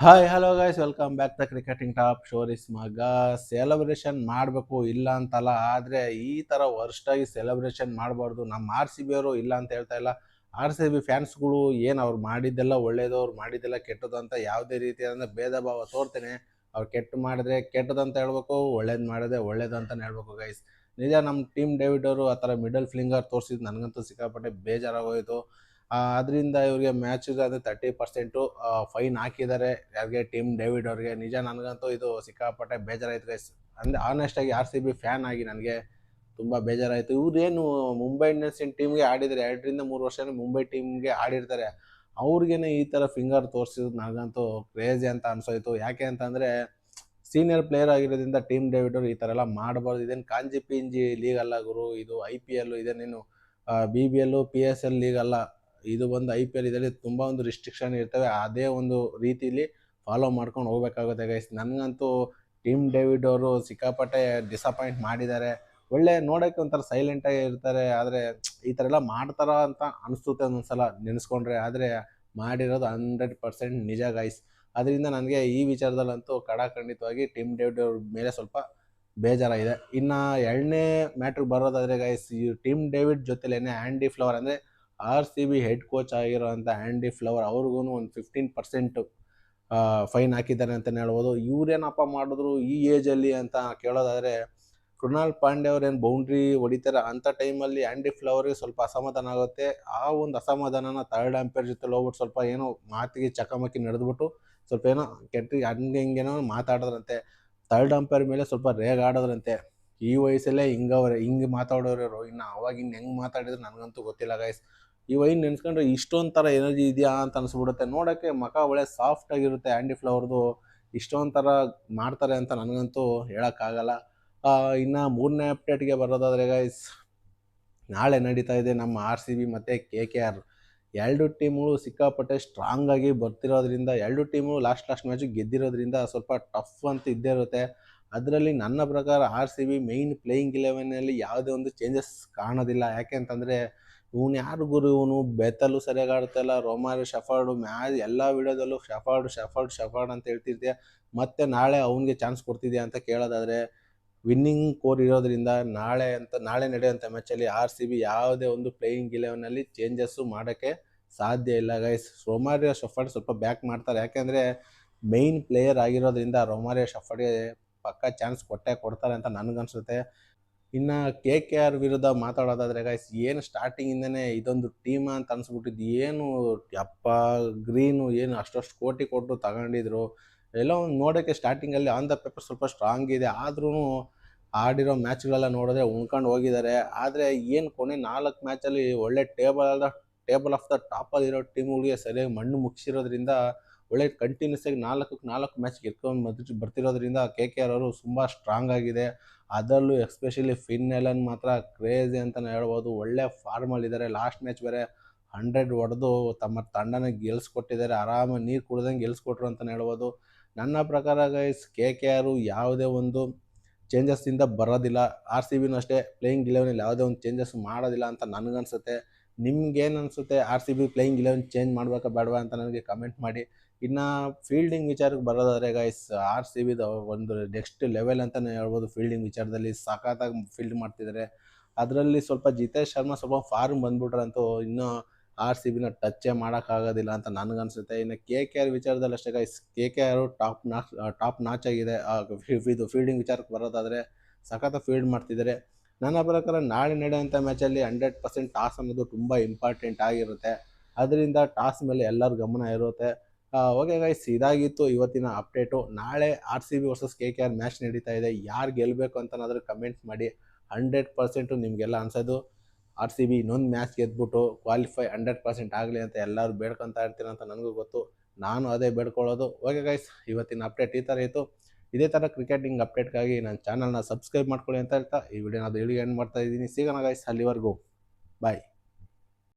Hi hello guys welcome back the cricketing top stories ಮಗ. Celebration ಮಾಡಬೇಕು ಇಲ್ಲ ಅಂತಲ್ಲ, ಆದರೆ ಈ ಥರ ವರ್ಸ್ಟಾಗಿ ಸೆಲೆಬ್ರೇಷನ್ ಮಾಡಬಾರ್ದು. ನಮ್ಮ ಆರ್ ಸಿ ಬಿ ಅವರು ಇಲ್ಲ ಅಂತ ಹೇಳ್ತಾ ಇಲ್ಲ. ಆರ್ ಸಿ ಬಿ ಫ್ಯಾನ್ಸ್ಗಳು ಏನು ಅವ್ರು ಮಾಡಿದ್ದೆಲ್ಲ ಒಳ್ಳೇದು, ಅವ್ರು ಮಾಡಿದ್ದೆಲ್ಲ ಕೆಟ್ಟದ್ದು ಅಂತ ಯಾವುದೇ ರೀತಿಯಾದ ಭೇದ ಭಾವ ತೋರ್ತೇನೆ. ಅವ್ರು ಕೆಟ್ಟು ಮಾಡಿದ್ರೆ ಕೆಟ್ಟದ್ದು ಅಂತ ಹೇಳ್ಬೇಕು, ಒಳ್ಳೇದು ಮಾಡಿದ್ರೆ ಒಳ್ಳೇದು ಅಂತಲೇ ಹೇಳ್ಬೇಕು ಗೈಸ್. ನಿಜ ನಮ್ಮ ಟೀಮ್ ಡೇವಿಡ್ ಅವರು ಆ ಥರ ಮಿಡಲ್ ಫಿಂಗರ್ ತೋರಿಸಿದ್ದು ನನಗಂತೂ ಸಿಕ್ಕಾಪಟ್ಟೆ ಬೇಜಾರಾಗೋಯಿತು. ಅದರಿಂದ ಇವ್ರಿಗೆ ಮ್ಯಾಚಿಗೆ ಅದು 30% ಫೈನ್ ಹಾಕಿದ್ದಾರೆ ಯಾರಿಗೆ, ಟೀಮ್ ಡೇವಿಡ್ ಅವ್ರಿಗೆ. ನಿಜ ನನಗಂತೂ ಇದು ಸಿಕ್ಕಾಪಟ್ಟೆ ಬೇಜಾರಾಯ್ತು ಗೈಸ್. ಅಂದರೆ ಆನೆಸ್ಟಾಗಿ ಆರ್ ಸಿ ಬಿ ಫ್ಯಾನ್ ಆಗಿ ನನಗೆ ತುಂಬ ಬೇಜಾರಾಯಿತು. ಇವ್ರೇನು ಮುಂಬೈ ಇಂಡಿಯನ್ಸಿನ ಟೀಮ್ಗೆ ಆಡಿದರೆ 2 3 ವರ್ಷ ಮುಂಬೈ ಟೀಮ್ಗೆ ಆಡಿರ್ತಾರೆ, ಅವ್ರಿಗೇನೆ ಈ ಥರ ಫಿಂಗರ್ ತೋರಿಸಿದ್ರು ನನಗಂತೂ ಕ್ರೇಜಿ ಅಂತ ಅನ್ಸೋಯ್ತು. ಯಾಕೆ ಅಂತಂದರೆ ಸೀನಿಯರ್ ಪ್ಲೇಯರ್ ಆಗಿರೋದ್ರಿಂದ ಟೀಮ್ ಡೇವಿಡ್ ಅವರು ಈ ಥರ ಎಲ್ಲ ಮಾಡಬಾರ್ದು. ಇದೇನು ಕಾಂಜಿ ಪಿಂಜಿ ಲೀಗ್ ಅಲ್ಲ ಗುರು, ಇದು IPL, ಇದೇನೇನು BBL PSL ಲೀಗ್ ಅಲ್ಲ. ಇದು ಒಂದು IPL, ಇದರಲ್ಲಿ ತುಂಬ ಒಂದು ರಿಸ್ಟ್ರಿಕ್ಷನ್ ಇರ್ತವೆ. ಅದೇ ಒಂದು ರೀತಿಲಿ ಫಾಲೋ ಮಾಡ್ಕೊಂಡು ಹೋಗ್ಬೇಕಾಗುತ್ತೆ ಗೈಸ್. ನನಗಂತೂ ಟೀಮ್ ಡೇವಿಡ್ ಅವರು ಸಿಕ್ಕಾಪಟ್ಟೆ ಡಿಸಪಾಯಿಂಟ್ ಮಾಡಿದ್ದಾರೆ. ಒಳ್ಳೆ ನೋಡೋಕ್ಕೆ ಒಂಥರ ಸೈಲೆಂಟಾಗಿ ಇರ್ತಾರೆ, ಆದರೆ ಈ ಥರ ಎಲ್ಲ ಮಾಡ್ತಾರ ಅಂತ ಅನಿಸುತ್ತೆ ಒಂದೊಂದ್ಸಲ ನೆನೆಸ್ಕೊಂಡ್ರೆ. ಆದರೆ ಮಾಡಿರೋದು 100% ನಿಜ ಗೈಸ್. ಅದರಿಂದ ನನಗೆ ಈ ವಿಚಾರದಲ್ಲಂತೂ ಖಂಡಿತವಾಗಿ ಟೀಮ್ ಡೇವಿಡ್ ಅವ್ರ ಮೇಲೆ ಸ್ವಲ್ಪ ಬೇಜಾರಾಗಿದೆ. ಇನ್ನು ಎರಡನೇ ಮ್ಯಾಟ್ರಿಗೆ ಬರೋದಾದರೆ ಗೈಸ್, ಈ ಟೀಮ್ ಡೇವಿಡ್ ಜೊತೆಲೇನೆ ಆ್ಯಂಡಿ ಫ್ಲವರ್, ಅಂದರೆ R C B head coach ಆಗಿರೋಂಥ ಆ್ಯಂಡಿ ಫ್ಲವರ್ ಅವ್ರಿಗೂ ಒಂದು 15% ಫೈನ್ ಹಾಕಿದ್ದಾರೆ ಅಂತಲೇ ಹೇಳ್ಬೋದು. ಇವ್ರೇನಪ್ಪ ಮಾಡಿದ್ರು ಈ ಏಜಲ್ಲಿ ಅಂತ ಕೇಳೋದಾದರೆ, ಕೃಣಾಲ್ ಪಾಂಡೆ ಅವ್ರೇನು ಬೌಂಡ್ರಿ ಹೊಡಿತಾರೆ ಅಂಥ ಟೈಮಲ್ಲಿ ಆ್ಯಂಡಿ ಫ್ಲವರ್ಗೆ ಸ್ವಲ್ಪ ಅಸಮಾಧಾನ ಆಗುತ್ತೆ. ಆ ಒಂದು ಅಸಮಾಧಾನನ ಥರ್ಡ್ ಅಂಪೈರ್ ಜೊತೆ ಹೋಗ್ಬಿಟ್ಟು ಸ್ವಲ್ಪ ಏನೋ ಮಾತಿಗೆ ಚಕಮಕಿ ನಡೆದ್ಬಿಟ್ಟು ಸ್ವಲ್ಪ ಏನೋ ಕೆಟ್ಟಿಗೆ ಹಂಗೆ ಹಿಂಗೇನೋ ಮಾತಾಡಿದ್ರಂತೆ. ಥರ್ಡ್ ಅಂಪೈರ್ ಮೇಲೆ ಸ್ವಲ್ಪ ರೇಗಾಡೋದ್ರಂತೆ. ಈ ವಯಸ್ಸಲ್ಲೇ ಹಿಂಗೆ ಮಾತಾಡೋರು, ಇನ್ನು ಅವಾಗ ಹೆಂಗೆ ಮಾತಾಡಿದ್ರು ನನಗಂತೂ ಗೊತ್ತಿಲ್ಲ ಗೈಸ್. ಈ ವೈನ್ ನೆನೆಸ್ಕೊಂಡ್ರೆ ಇಷ್ಟೊಂದು ಥರ ಎನರ್ಜಿ ಇದೆಯಾ ಅಂತ ಅನಿಸ್ಬಿಡುತ್ತೆ. ನೋಡೋಕ್ಕೆ ಮುಖ ಒಳ್ಳೆ ಸಾಫ್ಟ್ ಆಗಿರುತ್ತೆ ಆ್ಯಂಡಿ ಫ್ಲವರ್ದು. ಇಷ್ಟೊಂದು ಥರ ಮಾಡ್ತಾರೆ ಅಂತ ನನಗಂತೂ ಹೇಳೋಕ್ಕಾಗಲ್ಲ. ಇನ್ನು ಮೂರನೇ ಅಪ್ಡೇಟ್ಗೆ ಬರೋದಾದರೆ ಗೈಸ್, ನಾಳೆ ನಡೀತಾ ಇದೆ ನಮ್ಮ ಆರ್ ಸಿ ಬಿ ಮತ್ತು KKR. ಎರಡು ಟೀಮ್ಗಳು ಸಿಕ್ಕಾಪಟ್ಟೆ ಸ್ಟ್ರಾಂಗ್ ಆಗಿ ಬರ್ತಿರೋದ್ರಿಂದ, ಎರಡು ಟೀಮ್ಗಳು ಲಾಸ್ಟ್ ಮ್ಯಾಚು ಗೆದ್ದಿರೋದ್ರಿಂದ ಸ್ವಲ್ಪ ಟಫ್ ಅಂತ ಇದ್ದೇ ಇರುತ್ತೆ. ಅದರಲ್ಲಿ ನನ್ನ ಪ್ರಕಾರ R C B main playing 11ನಲ್ಲಿ ಯಾವುದೇ ಒಂದು ಚೇಂಜಸ್ ಕಾಣೋದಿಲ್ಲ. ಯಾಕೆ ಅಂತಂದರೆ ಇವನು ಯಾರು ಗುರು, ಇವನು ಬೆತ್ತಲು ಸರಿಯಾಗಿ ಆಡ್ತಾಯಿಲ್ಲ, ರೊಮಾರಿ ಶಫರ್ಡು ಎಲ್ಲ ವಿಡಿಯೋದಲ್ಲೂ ಶಫರ್ಡ್ ಅಂತ ಹೇಳ್ತಿರ್ತೀಯ, ಮತ್ತು ನಾಳೆ ಅವನಿಗೆ ಚಾನ್ಸ್ ಕೊಡ್ತಿದ್ಯಾ ಅಂತ ಕೇಳೋದಾದರೆ, ವಿನ್ನಿಂಗ್ ಕೋರ್ ಇರೋದ್ರಿಂದ ನಾಳೆ ನಡೆಯುವಂಥ ಮ್ಯಾಚಲ್ಲಿ ಆರ್ ಸಿ ಬಿ ಯಾವುದೇ ಒಂದು ಪ್ಲೇಯಿಂಗ್ 11ನಲ್ಲಿ ಚೇಂಜಸ್ಸು ಮಾಡೋಕ್ಕೆ ಸಾಧ್ಯ ಇಲ್ಲ ಗೈಸ್. ರೊಮಾರಿಯೋ ಶಫರ್ಡ್ ಸ್ವಲ್ಪ ಬ್ಯಾಕ್ ಮಾಡ್ತಾರೆ, ಯಾಕೆಂದರೆ ಮೈನ್ ಪ್ಲೇಯರ್ ಆಗಿರೋದ್ರಿಂದ ರೊಮಾರಿಯೋ ಶಫರ್ಡ್ಗೆ ಪಕ್ಕ ಚಾನ್ಸ್ ಕೊಡ್ತಾರೆ ಅಂತ ನನಗನ್ಸುತ್ತೆ. ಇನ್ನು KKR ವಿರುದ್ಧ ಮಾತಾಡೋದಾದರೆ ಗೈಸ್, ಏನು ಸ್ಟಾರ್ಟಿಂಗಿಂದನೇ ಇದೊಂದು ಟೀಮ ಅಂತ ಅನಿಸ್ಬಿಟ್ಟಿದ್ದು. ಏನು ಅಪ್ಪ ಗ್ರೀನು ಏನು ಅಷ್ಟಷ್ಟು ಕೋಟಿ ಕೊಟ್ಟು ತಗೊಂಡಿದ್ರು. ಎಲ್ಲೋ ಒಂದು ನೋಡೋಕ್ಕೆ ಸ್ಟಾರ್ಟಿಂಗಲ್ಲಿ ಆನ್ ದ ಪೇಪರ್ ಸ್ವಲ್ಪ ಸ್ಟ್ರಾಂಗ್ ಇದೆ, ಆದ್ರೂ ಆಡಿರೋ ಮ್ಯಾಚ್ಗಳೆಲ್ಲ ನೋಡಿದ್ರೆ ಉಣ್ಕೊಂಡು ಹೋಗಿದ್ದಾರೆ. ಆದರೆ ಏನು ಕೊನೆ 4 ಮ್ಯಾಚಲ್ಲಿ ಒಳ್ಳೆ ಟೇಬಲ್ ಆಫ್ ದ ಟಾಪಲ್ಲಿರೋ ಟೀಮ್ಗಳಿಗೆ ಸರಿಯಾಗಿ ಮಣ್ಣು ಮುಗಿಸಿರೋದ್ರಿಂದ, ಒಳ್ಳೆ ಕಂಟಿನ್ಯೂಸ್ ಆಗಿ 4 ಮ್ಯಾಚ್ ಗೆದ್ಕೊಂಡು ಬರ್ತಿರೋದ್ರಿಂದ KKR ಅವರು ತುಂಬ ಸ್ಟ್ರಾಂಗ್ ಆಗಿದೆ. ಅದರಲ್ಲೂ ಎಸ್ಪೆಷಲಿ ಫಿನ್ ಎಲನ್ ಮಾತ್ರ ಕ್ರೇಜಿ ಅಂತಲೇ ಹೇಳ್ಬೋದು. ಒಳ್ಳೆ ಫಾರ್ಮಲ್ಲಿದ್ದಾರೆ. ಲಾಸ್ಟ್ ಮ್ಯಾಚ್ ಬೇರೆ 100 ಹೊಡೆದು ತಮ್ಮ ತಂಡನ ಗೆಲ್ಲಿಸ್ಕೊಟ್ಟಿದ್ದಾರೆ. ಆರಾಮಾಗಿ ನೀರು ಕುಡ್ದಂಗೆ ಗೆಲ್ಲಿಸ್ಕೊಟ್ರು ಅಂತಲೇ ಹೇಳ್ಬೋದು. ನನ್ನ ಪ್ರಕಾರ ಗೈಸ್, KKR ಯಾವುದೇ ಒಂದು ಚೇಂಜಸ್ಸಿಂದ ಬರೋದಿಲ್ಲ. ಆರ್ ಸಿ ಬಿನೂ ಅಷ್ಟೇ ಪ್ಲೇಯಿಂಗ್ 11ನಲ್ಲಿ ಯಾವುದೇ ಒಂದು ಚೇಂಜಸ್ ಮಾಡೋದಿಲ್ಲ ಅಂತ ನನಗನ್ಸುತ್ತೆ. ನಿಮ್ಗೇನು ಅನಿಸುತ್ತೆ? R C B playing 11 change ಮಾಡಬೇಕಾ ಬೇಡವಾ ಅಂತ ನನಗೆ ಕಮೆಂಟ್ ಮಾಡಿ. ಇನ್ನು ಫೀಲ್ಡಿಂಗ್ ವಿಚಾರಕ್ಕೆ ಬರೋದಾದರೆ ಗೈಸ್, ಆರ್ ಸಿ ಬಿದು ಒಂದು ನೆಕ್ಸ್ಟ್ ಲೆವೆಲ್ ಅಂತಲೇ ಹೇಳ್ಬೋದು. ಫೀಲ್ಡಿಂಗ್ ವಿಚಾರದಲ್ಲಿ ಸಖತ್ತಾಗಿ ಫೀಲ್ಡ್ ಮಾಡ್ತಿದ್ದಾರೆ. ಅದರಲ್ಲಿ ಸ್ವಲ್ಪ ಜಿತೇಶ್ ಶರ್ಮಾ ಸ್ವಲ್ಪ ಫಾರ್ಮ್ ಬಂದ್ಬಿಟ್ರಂತೂ ಇನ್ನೂ ಆರ್ ಸಿ ಬಿನ ಟಚ್ಚೇ ಮಾಡೋಕ್ಕಾಗೋದಿಲ್ಲ ಅಂತ ನನಗನ್ಸುತ್ತೆ. ಇನ್ನು KKR ವಿಚಾರದಲ್ಲಿ ಅಷ್ಟೇ ಗೈಸ್, KKR ಟಾಪ್ ನಾಚ್ ಆಗಿದೆ. ಇದು ಫೀಲ್ಡಿಂಗ್ ವಿಚಾರಕ್ಕೆ ಬರೋದಾದರೆ ಸಖತ್ತಾಗಿ ಫೀಲ್ಡ್ ಮಾಡ್ತಿದ್ದಾರೆ. ನನ್ನ ಪ್ರಕಾರ ನಾಳೆ ನಡೆಯುವಂಥ ಮ್ಯಾಚಲ್ಲಿ 100% ಟಾಸ್ ಅನ್ನೋದು ತುಂಬ ಇಂಪಾರ್ಟೆಂಟ್ ಆಗಿರುತ್ತೆ. ಅದರಿಂದ ಟಾಸ್ ಮೇಲೆ ಎಲ್ಲರ ಗಮನ ಇರುತ್ತೆ. ಓಕೆ ಗೈಸ್, ಇದಾಗಿತ್ತು ಇವತ್ತಿನ ಅಪ್ಡೇಟು. ನಾಳೆ R C B versus KKR match ನಡೀತಾ ಇದೆ. ಯಾರು ಗೆಲ್ಲಬೇಕು ಅಂತನಾದರೂ ಕಮೆಂಟ್ ಮಾಡಿ. 100% ನಿಮಗೆಲ್ಲ ಅನ್ಸೋದು ಆರ್ ಸಿ ಬಿ ಇನ್ನೊಂದು ಮ್ಯಾಚ್ ಗೆದ್ಬಿಟ್ಟು ಕ್ವಾಲಿಫೈ 100% ಆಗಲಿ ಅಂತ ಎಲ್ಲರೂ ಬೇಡ್ಕೊತಾ ಇರ್ತೀರ ಅಂತ ನನಗೂ ಗೊತ್ತು. ನಾನು ಅದೇ ಬೇಡ್ಕೊಳ್ಳೋದು. ಓಕೆ ಗೈಸ್, ಇವತ್ತಿನ ಅಪ್ಡೇಟ್ ಈ ಥರ ಇತ್ತು. ಇದೇ ಥರ ಕ್ರಿಕೆಟಿಂಗ್ ಅಪ್ಡೇಟ್ಗಾಗಿ ನನ್ನ ಚಾನಲ್ನ ಸಬ್ಸ್ಕ್ರೈಬ್ ಮಾಡ್ಕೊಳ್ಳಿ ಅಂತ ಹೇಳ್ತಾ ಈ ವಿಡಿಯೋನ ಇಲ್ಲಿಗೆ ಎಂಡ್ ಮಾಡ್ತಾ ಇದ್ದೀನಿ. ಸಿಗೋಣ ಗೈಸ್, ಅಲ್ಲಿವರೆಗೂ ಬಾಯ್.